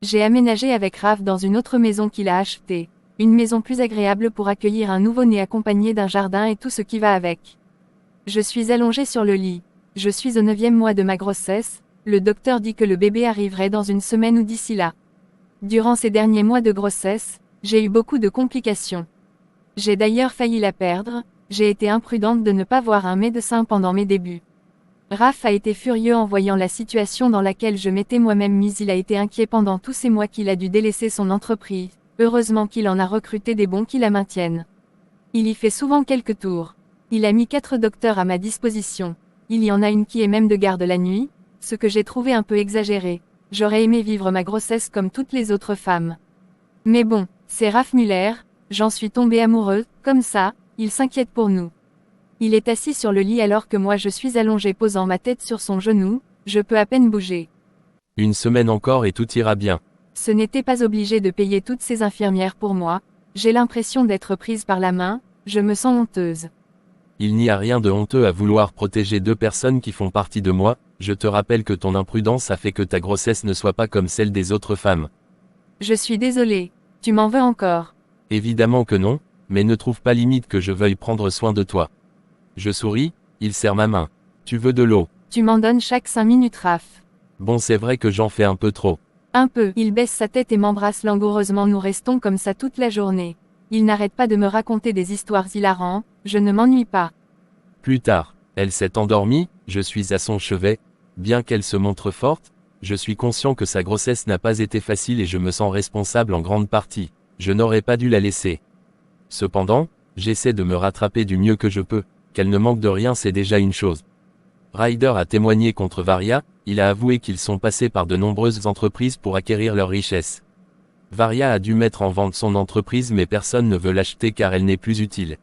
J'ai aménagé avec Raph dans une autre maison qu'il a achetée. Une maison plus agréable pour accueillir un nouveau-né accompagné d'un jardin et tout ce qui va avec. Je suis allongée sur le lit. Je suis au 9e mois de ma grossesse. Le docteur dit que le bébé arriverait dans une semaine ou d'ici là. Durant ces derniers mois de grossesse, j'ai eu beaucoup de complications. J'ai d'ailleurs failli la perdre. J'ai été imprudente de ne pas voir un médecin pendant mes débuts. Raph a été furieux en voyant la situation dans laquelle je m'étais moi-même mise. Il a été inquiet pendant tous ces mois qu'il a dû délaisser son entreprise. Heureusement qu'il en a recruté des bons qui la maintiennent. Il y fait souvent quelques tours. Il a mis 4 docteurs à ma disposition. Il y en a une qui est même de garde la nuit, ce que j'ai trouvé un peu exagéré. J'aurais aimé vivre ma grossesse comme toutes les autres femmes. Mais bon, c'est Raph Muller, j'en suis tombée amoureuse, comme ça, il s'inquiète pour nous. Il est assis sur le lit alors que moi je suis allongée posant ma tête sur son genou, je peux à peine bouger. Une semaine encore et tout ira bien. Ce n'était pas obligé de payer toutes ces infirmières pour moi, j'ai l'impression d'être prise par la main, je me sens honteuse. Il n'y a rien de honteux à vouloir protéger 2 personnes qui font partie de moi, je te rappelle que ton imprudence a fait que ta grossesse ne soit pas comme celle des autres femmes. Je suis désolée, tu m'en veux encore. Évidemment que non, mais ne trouve pas limite que je veuille prendre soin de toi. Je souris, il serre ma main. Tu veux de l'eau? Tu m'en donnes chaque 5 minutes Raph. Bon, c'est vrai que j'en fais un peu trop. Un peu. Il baisse sa tête et m'embrasse langoureusement. Nous restons comme ça toute la journée. Il n'arrête pas de me raconter des histoires hilarantes, je ne m'ennuie pas. Plus tard, elle s'est endormie, je suis à son chevet. Bien qu'elle se montre forte, je suis conscient que sa grossesse n'a pas été facile et je me sens responsable en grande partie. Je n'aurais pas dû la laisser. Cependant, j'essaie de me rattraper du mieux que je peux. Qu'elle ne manque de rien, c'est déjà une chose. Ryder a témoigné contre Varia, il a avoué qu'ils sont passés par de nombreuses entreprises pour acquérir leur richesse. Varia a dû mettre en vente son entreprise mais personne ne veut l'acheter car elle n'est plus utile.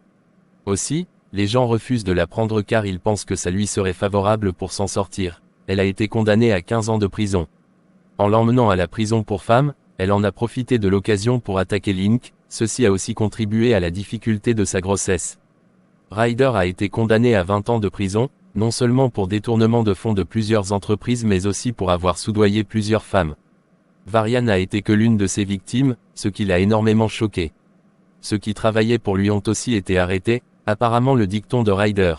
Aussi, les gens refusent de la prendre car ils pensent que ça lui serait favorable pour s'en sortir. Elle a été condamnée à 15 ans de prison. En l'emmenant à la prison pour femmes, elle en a profité de l'occasion pour attaquer Link, ceci a aussi contribué à la difficulté de sa grossesse. Ryder a été condamné à 20 ans de prison, non seulement pour détournement de fonds de plusieurs entreprises mais aussi pour avoir soudoyé plusieurs femmes. Varia n'a été que l'une de ses victimes, ce qui l'a énormément choqué. Ceux qui travaillaient pour lui ont aussi été arrêtés, apparemment le dicton de Ryder.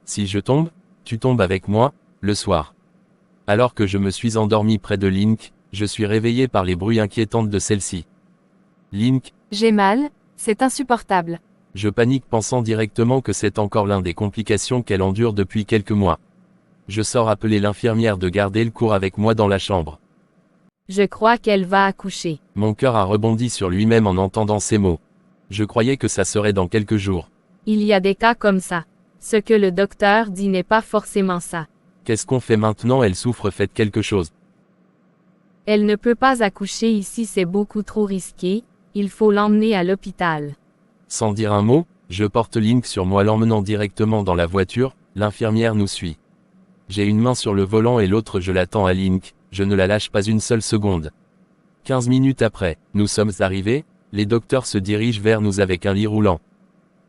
Si je tombe, tu tombes avec moi, le soir. Alors que je me suis endormi près de Link, je suis réveillé par les bruits inquiétants de celle-ci. Link. J'ai mal, c'est insupportable. Je panique pensant directement que c'est encore l'une des complications qu'elle endure depuis quelques mois. Je sors appeler l'infirmière de garder le cours avec moi dans la chambre. Je crois qu'elle va accoucher. Mon cœur a rebondi sur lui-même en entendant ces mots. Je croyais que ça serait dans quelques jours. Il y a des cas comme ça. Ce que le docteur dit n'est pas forcément ça. Qu'est-ce qu'on fait maintenant? Elle souffre, faites quelque chose. Elle ne peut pas accoucher ici, c'est beaucoup trop risqué, il faut l'emmener à l'hôpital. Sans dire un mot, je porte Link sur moi l'emmenant directement dans la voiture, l'infirmière nous suit. J'ai une main sur le volant et l'autre je l'attends à Link, je ne la lâche pas une seule seconde. 15 minutes après, nous sommes arrivés, les docteurs se dirigent vers nous avec un lit roulant.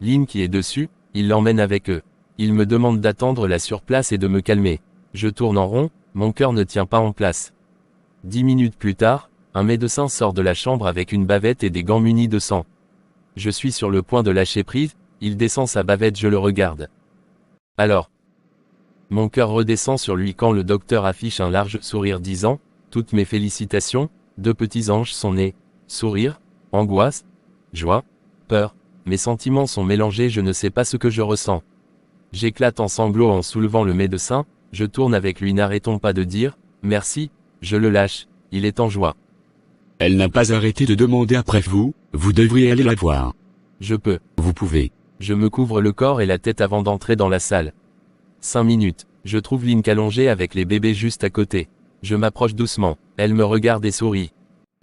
Link y est dessus, ils l'emmènent avec eux. Ils me demandent d'attendre là sur place et de me calmer. Je tourne en rond, mon cœur ne tient pas en place. 10 minutes plus tard, un médecin sort de la chambre avec une bavette et des gants munis de sang. Je suis sur le point de lâcher prise, il descend sa bavette, je le regarde. Alors, mon cœur redescend sur lui quand le docteur affiche un large sourire disant « Toutes mes félicitations, 2 petits anges sont nés. » Sourire, angoisse, joie, peur, mes sentiments sont mélangés, je ne sais pas ce que je ressens. J'éclate en sanglots en soulevant le médecin, je tourne avec lui, n'arrêtons pas de dire « Merci », je le lâche, il est en joie. Elle n'a pas arrêté de demander après vous, vous devriez aller la voir. Je peux. Vous pouvez. Je me couvre le corps et la tête avant d'entrer dans la salle. 5 minutes. Je trouve Link allongée avec les bébés juste à côté. Je m'approche doucement. Elle me regarde et sourit.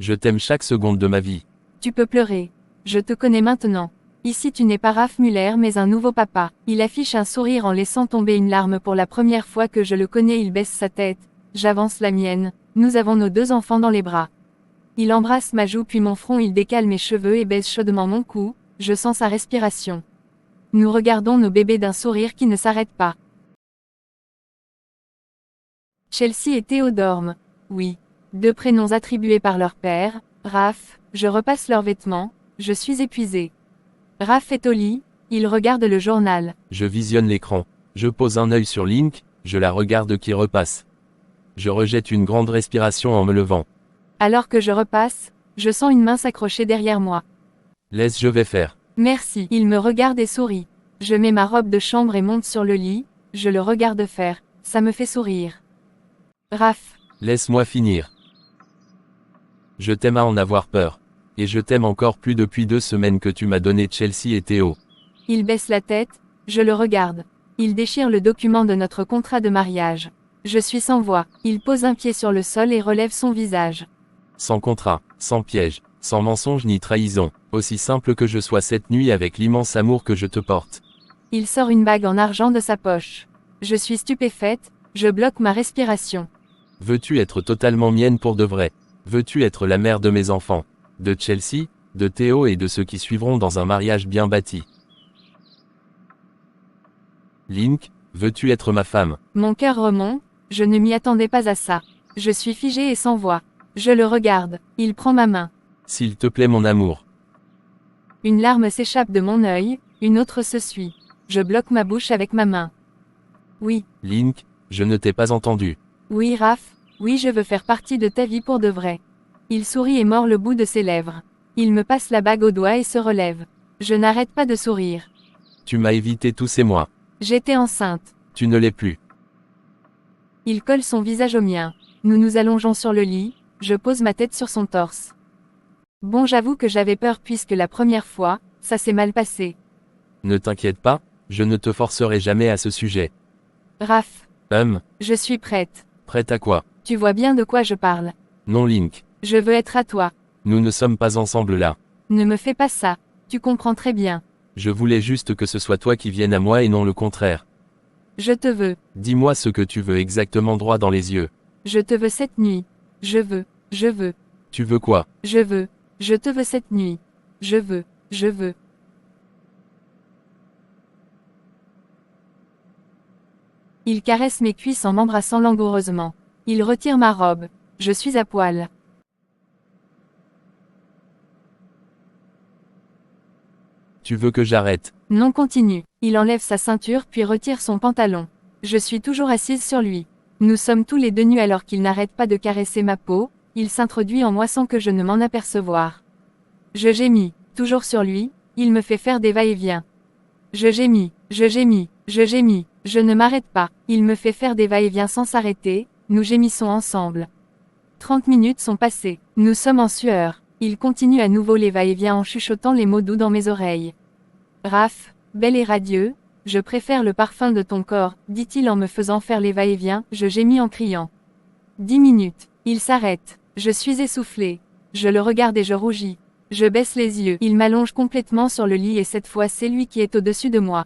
Je t'aime chaque seconde de ma vie. Tu peux pleurer. Je te connais maintenant. Ici tu n'es pas Raph Muller mais un nouveau papa. Il affiche un sourire en laissant tomber une larme pour la première fois que je le connais. Il baisse sa tête. J'avance la mienne. Nous avons nos 2 enfants dans les bras. Il embrasse ma joue puis mon front, il décale mes cheveux et baise chaudement mon cou, je sens sa respiration. Nous regardons nos bébés d'un sourire qui ne s'arrête pas. Chelsea et Théo dorment. Oui. 2 prénoms attribués par leur père, Raph, je repasse leurs vêtements, je suis épuisé. Raph est au lit, il regarde le journal. Je visionne l'écran. Je pose un œil sur Link, je la regarde qui repasse. Je rejette une grande respiration en me levant. Alors que je repasse, je sens une main s'accrocher derrière moi. Laisse, je vais faire. Merci. Il me regarde et sourit. Je mets ma robe de chambre et monte sur le lit, je le regarde faire, ça me fait sourire. Raph. Laisse-moi finir. Je t'aime à en avoir peur. Et je t'aime encore plus depuis 2 semaines que tu m'as donné Chelsea et Théo. Il baisse la tête, je le regarde. Il déchire le document de notre contrat de mariage. Je suis sans voix. Il pose un pied sur le sol et relève son visage. Sans contrat, sans piège, sans mensonge ni trahison, aussi simple que je sois cette nuit avec l'immense amour que je te porte. Il sort une bague en argent de sa poche. Je suis stupéfaite, je bloque ma respiration. Veux-tu être totalement mienne pour de vrai? Veux-tu être la mère de mes enfants? De Chelsea, de Théo et de ceux qui suivront dans un mariage bien bâti? Link, veux-tu être ma femme? Mon cœur remonte, je ne m'y attendais pas à ça. Je suis figée et sans voix. Je le regarde, il prend ma main. S'il te plaît mon amour. Une larme s'échappe de mon œil, une autre se suit. Je bloque ma bouche avec ma main. Oui. Link, je ne t'ai pas entendu. Oui Raph, oui je veux faire partie de ta vie pour de vrai. Il sourit et mord le bout de ses lèvres. Il me passe la bague au doigt et se relève. Je n'arrête pas de sourire. Tu m'as évité tous ces mois. J'étais enceinte. Tu ne l'es plus. Il colle son visage au mien. Nous nous allongeons sur le lit, je pose ma tête sur son torse. Bon, j'avoue que j'avais peur puisque la première fois, ça s'est mal passé. Ne t'inquiète pas, je ne te forcerai jamais à ce sujet. Raph. Je suis prête. Prête à quoi? Tu vois bien de quoi je parle. Non Link. Je veux être à toi. Nous ne sommes pas ensemble là. Ne me fais pas ça. Tu comprends très bien. Je voulais juste que ce soit toi qui viennes à moi et non le contraire. Je te veux. Dis-moi ce que tu veux exactement droit dans les yeux. Je te veux cette nuit. Je veux. Tu veux quoi? Je veux. Je te veux cette nuit. Je veux. Il caresse mes cuisses en m'embrassant langoureusement. Il retire ma robe. Je suis à poil. Tu veux que j'arrête? Non, continue. Il enlève sa ceinture puis retire son pantalon. Je suis toujours assise sur lui. Nous sommes tous les deux nus alors qu'il n'arrête pas de caresser ma peau, il s'introduit en moi sans que je ne m'en apercevoir. Je gémis, toujours sur lui, il me fait faire des va-et-vient. Je gémis, je ne m'arrête pas, il me fait faire des va-et-vient sans s'arrêter, nous gémissons ensemble. 30 minutes sont passées, nous sommes en sueur, il continue à nouveau les va-et-vient en chuchotant les mots doux dans mes oreilles. Raph, bel et radieux, je préfère le parfum de ton corps, dit-il en me faisant faire les va-et-vient, je gémis en criant. 10 minutes, il s'arrête, je suis essoufflée, je le regarde et je rougis. Je baisse les yeux, il m'allonge complètement sur le lit et cette fois c'est lui qui est au-dessus de moi.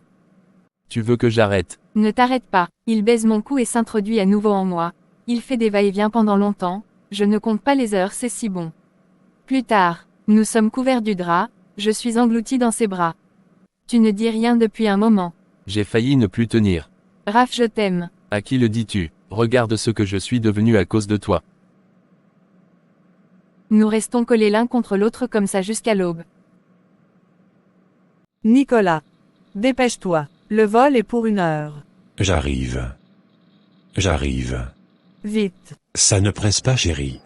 Tu veux que j'arrête? Ne t'arrête pas, il baise mon cou et s'introduit à nouveau en moi. Il fait des va-et-vient pendant longtemps, je ne compte pas les heures, c'est si bon. Plus tard, nous sommes couverts du drap, je suis englouti dans ses bras. Tu ne dis rien depuis un moment. J'ai failli ne plus tenir. Raph, je t'aime. À qui le dis-tu? Regarde ce que je suis devenu à cause de toi. Nous restons collés l'un contre l'autre comme ça jusqu'à l'aube. Nicolas. Dépêche-toi. Le vol est pour 1 heure. J'arrive. Vite. Ça ne presse pas, chérie.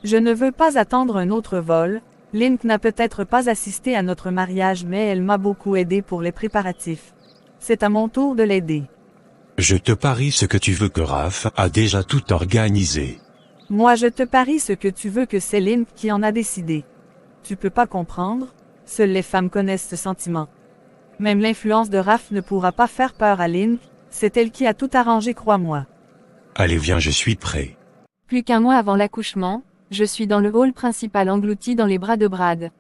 Je ne veux pas attendre un autre vol. Link n'a peut-être pas assisté à notre mariage mais elle m'a beaucoup aidé pour les préparatifs. C'est à mon tour de l'aider. Je te parie ce que tu veux que Raph a déjà tout organisé. Moi je te parie ce que tu veux que c'est Link qui en a décidé. Tu peux pas comprendre? Seules les femmes connaissent ce sentiment. Même l'influence de Raph ne pourra pas faire peur à Link, c'est elle qui a tout arrangé, crois-moi. Allez viens, je suis prêt. Plus qu'un mois avant l'accouchement, je suis dans le hall principal englouti dans les bras de Brad.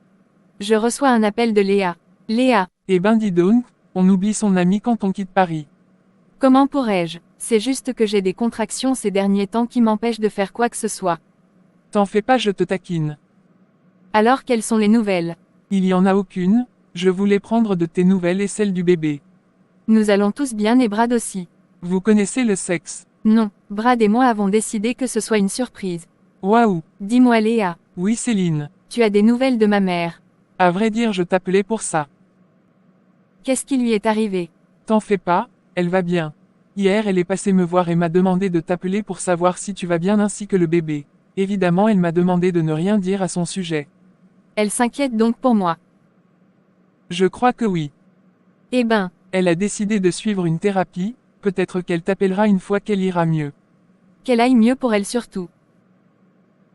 Je reçois un appel de Léa. Léa. Eh ben dis donc, on oublie son ami quand on quitte Paris. Comment pourrais-je? C'est juste que j'ai des contractions ces derniers temps qui m'empêchent de faire quoi que ce soit. T'en fais pas, je te taquine. Alors quelles sont les nouvelles? Il y en a aucune, je voulais prendre de tes nouvelles et celles du bébé. Nous allons tous bien et Brad aussi. Vous connaissez le sexe? Non, Brad et moi avons décidé que ce soit une surprise. Waouh! Dis-moi Léa, Oui Céline. tu as des nouvelles de ma mère. À vrai dire, je t'appelais pour ça. Qu'est-ce qui lui est arrivé? T'en fais pas, elle va bien. Hier, elle est passée me voir et m'a demandé de t'appeler pour savoir si tu vas bien ainsi que le bébé. Évidemment, elle m'a demandé de ne rien dire à son sujet. Elle s'inquiète donc pour moi. Je crois que oui. Eh ben, Elle a décidé de suivre une thérapie, peut-être qu'elle t'appellera une fois qu'elle ira mieux. qu'elle aille mieux pour elle surtout.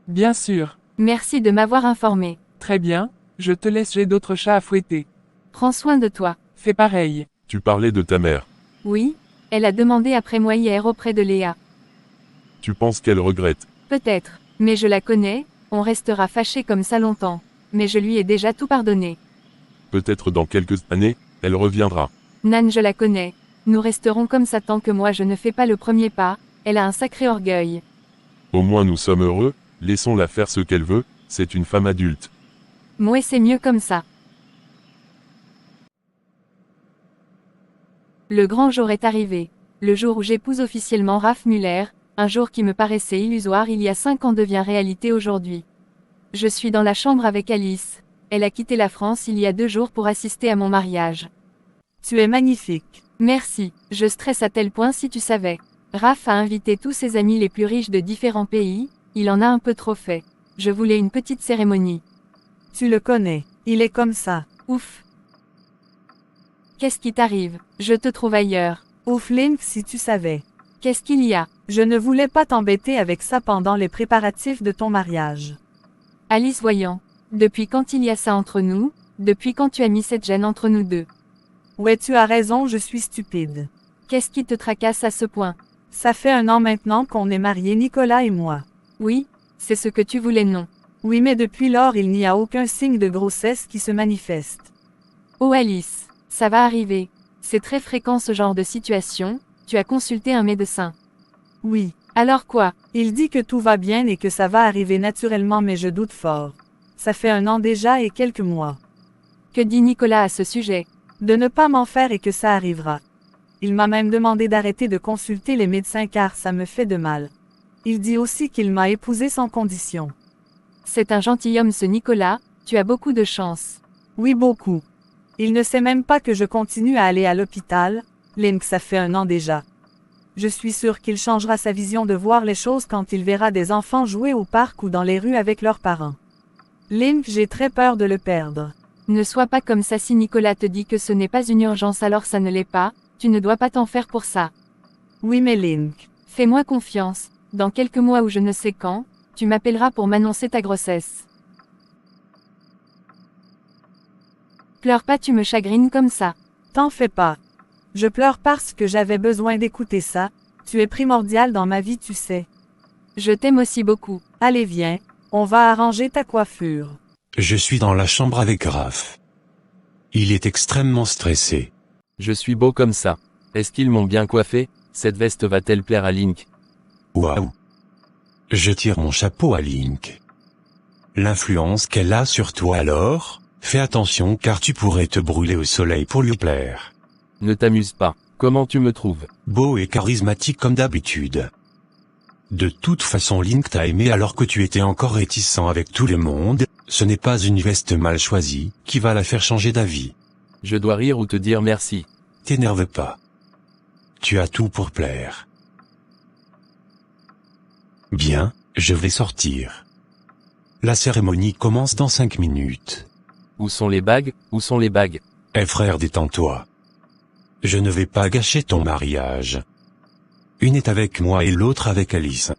Bien sûr. Merci de m'avoir informé. Très bien, je te laisse, j'ai d'autres chats à fouetter. Prends soin de toi. Fais pareil. Tu parlais de ta mère. Oui, elle a demandé après moi hier auprès de Léa. Tu penses qu'elle regrette? Peut-être, mais je la connais, on restera fâché comme ça longtemps. Mais je lui ai déjà tout pardonné. Peut-être dans quelques années, elle reviendra. Nan, je la connais. Nous resterons comme ça tant que moi je ne fais pas le premier pas, elle a un sacré orgueil. Au moins nous sommes heureux, laissons-la faire ce qu'elle veut, c'est une femme adulte. Moi c'est mieux comme ça. Le grand jour est arrivé. Le jour où j'épouse officiellement Raph Muller, un jour qui me paraissait illusoire il y a 5 ans devient réalité aujourd'hui. Je suis dans la chambre avec Alice. Elle a quitté la France il y a 2 jours pour assister à mon mariage. Tu es magnifique. Merci, je stresse à tel point si tu savais. Raph a invité tous ses amis les plus riches de différents pays, il en a un peu trop fait. Je voulais une petite cérémonie. Tu le connais. Il est comme ça. Ouf. Qu'est-ce qui t'arrive? Je te trouve ailleurs. Ouf Link, si tu savais. Qu'est-ce qu'il y a? Je ne voulais pas t'embêter avec ça pendant les préparatifs de ton mariage. Alice, voyons. Depuis quand il y a ça entre nous? Depuis quand tu as mis cette gêne entre nous deux? Ouais, tu as raison, je suis stupide. Qu'est-ce qui te tracasse à ce point? Ça fait 1 an maintenant qu'on est mariés, Nicolas et moi. Oui, c'est ce que tu voulais, non? Oui, mais depuis lors, il n'y a aucun signe de grossesse qui se manifeste. Oh Alice, ça va arriver. C'est très fréquent ce genre de situation, tu as consulté un médecin. Oui. Alors quoi? Il dit que tout va bien et que ça va arriver naturellement, mais je doute fort. Ça fait 1 an déjà et quelques mois. Que dit Nicolas à ce sujet? De ne pas m'en faire et que ça arrivera. Il m'a même demandé d'arrêter de consulter les médecins car ça me fait de mal. Il dit aussi qu'il m'a épousée sans condition. C'est un gentilhomme ce Nicolas, tu as beaucoup de chance. Oui, beaucoup. Il ne sait même pas que je continue à aller à l'hôpital, Link, ça fait 1 an déjà. Je suis sûre qu'il changera sa vision de voir les choses quand il verra des enfants jouer au parc ou dans les rues avec leurs parents. Link, j'ai très peur de le perdre. Ne sois pas comme ça, si Nicolas te dit que ce n'est pas une urgence alors ça ne l'est pas, tu ne dois pas t'en faire pour ça. Oui, mais Link. Fais-moi confiance, dans quelques mois ou je ne sais quand, tu m'appelleras pour m'annoncer ta grossesse. Pleure pas, tu me chagrines comme ça. T'en fais pas. Je pleure parce que j'avais besoin d'écouter ça, tu es primordial dans ma vie, tu sais. Je t'aime aussi beaucoup. Allez, viens, on va arranger ta coiffure. Je suis dans la chambre avec Raph. Il est extrêmement stressé. Je suis beau comme ça. Est-ce qu'ils m'ont bien coiffé? Cette veste va-t-elle plaire à Link? Waouh. Je tire mon chapeau à Link. L'influence qu'elle a sur toi alors, fais attention car tu pourrais te brûler au soleil pour lui plaire. Ne t'amuse pas. Comment tu me trouves? Beau et charismatique comme d'habitude. De toute façon Link t'a aimé alors que tu étais encore réticent avec tout le monde, ce n'est pas une veste mal choisie, qui va la faire changer d'avis. Je dois rire ou te dire merci. T'énerve pas. Tu as tout pour plaire. Bien, je vais sortir. La cérémonie commence dans 5 minutes. Où sont les bagues? Où sont les bagues? Eh frère, détends-toi. Je ne vais pas gâcher ton mariage. Une est avec moi et l'autre avec Alice.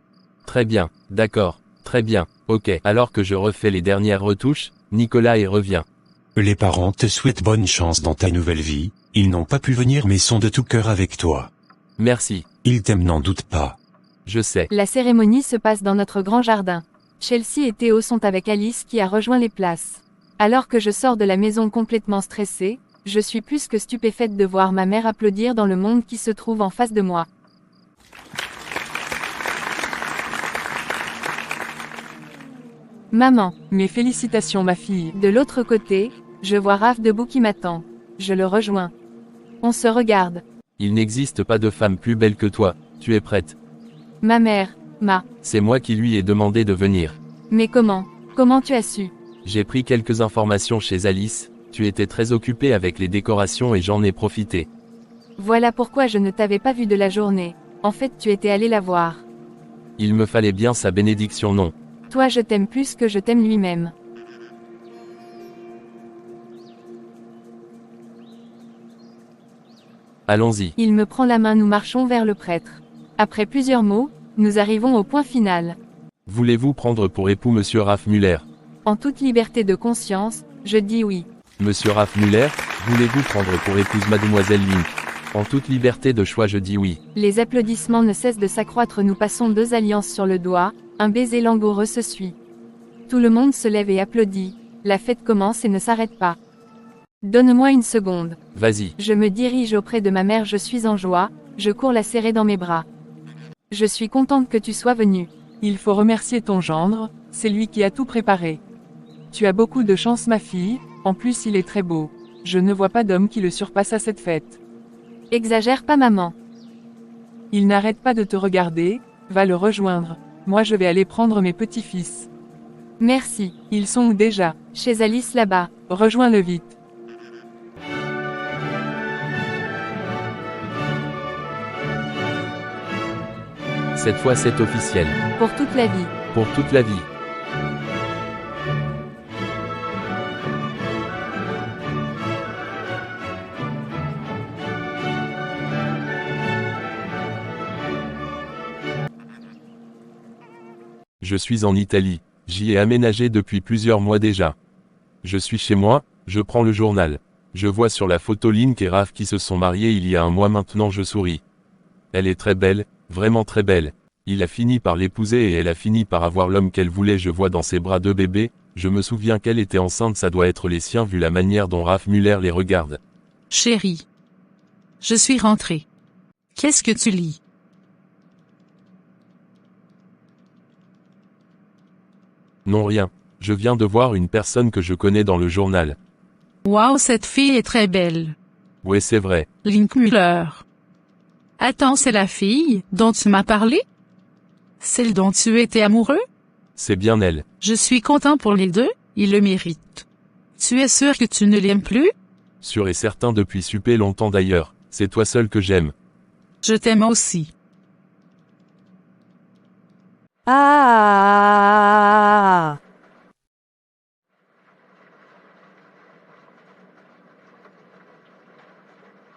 Très bien, d'accord, très bien, ok. Alors que je refais les dernières retouches, Nicolas y revient. Les parents te souhaitent bonne chance dans ta nouvelle vie, ils n'ont pas pu venir mais sont de tout cœur avec toi. Merci. Ils t'aiment, n'en doute pas. Je sais. La cérémonie se passe dans notre grand jardin. Chelsea et Théo sont avec Alice qui a rejoint les places. Alors que je sors de la maison complètement stressée, je suis plus que stupéfaite de voir ma mère applaudir dans le monde qui se trouve en face de moi. Maman. Mes félicitations ma fille. De l'autre côté, je vois Raph debout qui m'attend. Je le rejoins. On se regarde. Il n'existe pas de femme plus belle que toi, tu es prête? Ma mère. C'est moi qui lui ai demandé de venir. Mais comment? Comment tu as su? J'ai pris quelques informations chez Alice, tu étais très occupé avec les décorations et j'en ai profité. Voilà pourquoi je ne t'avais pas vu de la journée. En fait, tu étais allé la voir. Il me fallait bien sa bénédiction, non? Toi, je t'aime plus que je t'aime lui-même. Allons-y. Il me prend la main, nous marchons vers le prêtre. Après plusieurs mots, nous arrivons au point final. Voulez-vous prendre pour époux Monsieur Raph Muller? En toute liberté de conscience, je dis oui. Monsieur Raph Muller, voulez-vous prendre pour épouse Mademoiselle Link? En toute liberté de choix, je dis oui. Les applaudissements ne cessent de s'accroître, nous passons 2 alliances sur le doigt, un baiser langoureux se suit. Tout le monde se lève et applaudit, la fête commence et ne s'arrête pas. Donne-moi une seconde. Vas-y. Je me dirige auprès de ma mère, je suis en joie, je cours la serrer dans mes bras. Je suis contente que tu sois venue. Il faut remercier ton gendre, c'est lui qui a tout préparé. Tu as beaucoup de chance ma fille, en plus il est très beau. Je ne vois pas d'homme qui le surpasse à cette fête. Exagère pas maman. Il n'arrête pas de te regarder, va le rejoindre. Moi je vais aller prendre mes petits-fils. Merci. Ils sont où déjà? Chez Alice là-bas. Rejoins-le vite. Cette fois c'est officiel. Pour toute la vie. Pour toute la vie. Je suis en Italie, j'y ai aménagé depuis plusieurs mois déjà. Je suis chez moi, je prends le journal. Je vois sur la photo Link et Raph qui se sont mariés il y a un mois maintenant, je souris. Elle est très belle, vraiment très belle. Il a fini par l'épouser et elle a fini par avoir l'homme qu'elle voulait, je vois dans ses bras 2 bébés, je me souviens qu'elle était enceinte, ça doit être les siens vu la manière dont Raph Muller les regarde. Chérie. Je suis rentrée. Qu'est-ce que tu lis? Non rien, je viens de voir une personne que je connais dans le journal. Waouh, cette fille est très belle. Ouais c'est vrai. Link Muller. Attends, c'est la fille dont tu m'as parlé? Celle dont tu étais amoureux? C'est bien elle. Je suis content pour les deux, ils le méritent. Tu es sûr que tu ne l'aimes plus? Sûr et certain depuis super longtemps d'ailleurs, c'est toi seul que j'aime. Je t'aime aussi. Ah!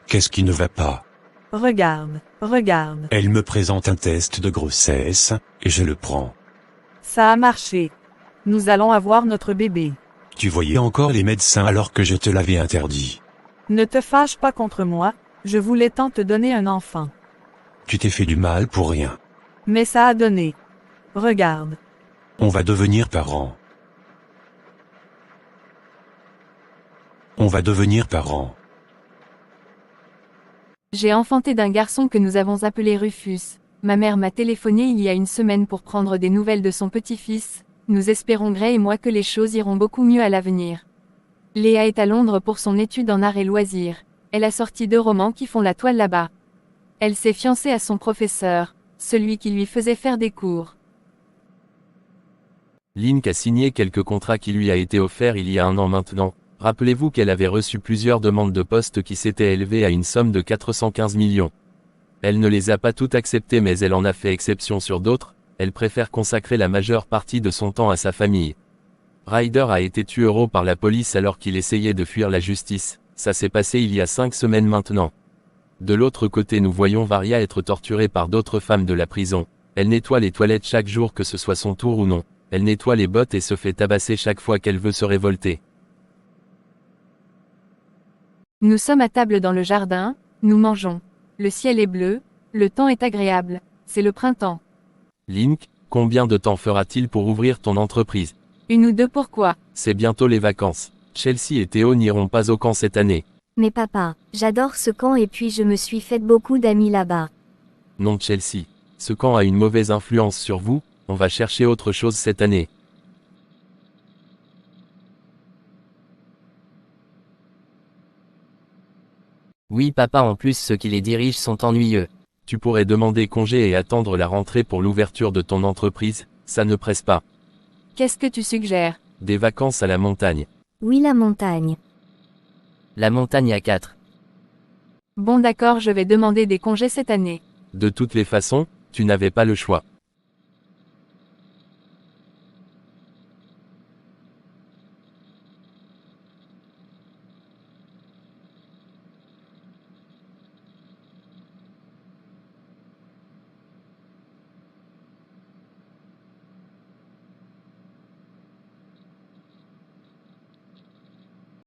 Qu'est-ce qui ne va pas? Regarde, regarde. Elle me présente un test de grossesse, et je le prends. Ça a marché. Nous allons avoir notre bébé. Tu voyais encore les médecins alors que je te l'avais interdit. Ne te fâche pas contre moi, je voulais tant te donner un enfant. Tu t'es fait du mal pour rien. Mais ça a donné. Regarde. On va devenir parents. On va devenir parents. J'ai enfanté d'un garçon que nous avons appelé Rufus. Ma mère m'a téléphoné il y a une semaine pour prendre des nouvelles de son petit-fils. Nous espérons Gray et moi que les choses iront beaucoup mieux à l'avenir. Léa est à Londres pour son étude en art et loisirs. Elle a sorti 2 romans qui font la toile là-bas. Elle s'est fiancée à son professeur, celui qui lui faisait faire des cours. Link a signé quelques contrats qui lui a été offert il y a 1 an maintenant. Rappelez-vous qu'elle avait reçu plusieurs demandes de poste qui s'étaient élevées à une somme de 415 millions. Elle ne les a pas toutes acceptées mais elle en a fait exception sur d'autres, elle préfère consacrer la majeure partie de son temps à sa famille. Ryder a été tué par la police alors qu'il essayait de fuir la justice, ça s'est passé il y a 5 semaines maintenant. De l'autre côté nous voyons Varia être torturée par d'autres femmes de la prison. Elle nettoie les toilettes chaque jour que ce soit son tour ou non. Elle nettoie les bottes et se fait tabasser chaque fois qu'elle veut se révolter. Nous sommes à table dans le jardin, nous mangeons. Le ciel est bleu, le temps est agréable, c'est le printemps. Link, combien de temps fera-t-il pour ouvrir ton entreprise? 1 ou 2 pourquoi? C'est bientôt les vacances. Chelsea et Théo n'iront pas au camp cette année. Mais papa, j'adore ce camp et puis je me suis fait beaucoup d'amis là-bas. Non Chelsea, ce camp a une mauvaise influence sur vous, on va chercher autre chose cette année. Oui papa, en plus ceux qui les dirigent sont ennuyeux. Tu pourrais demander congé et attendre la rentrée pour l'ouverture de ton entreprise, ça ne presse pas. Qu'est-ce que tu suggères? Des vacances à la montagne. Oui, la montagne. La montagne à 4. Bon d'accord, je vais demander des congés cette année. De toutes les façons, tu n'avais pas le choix.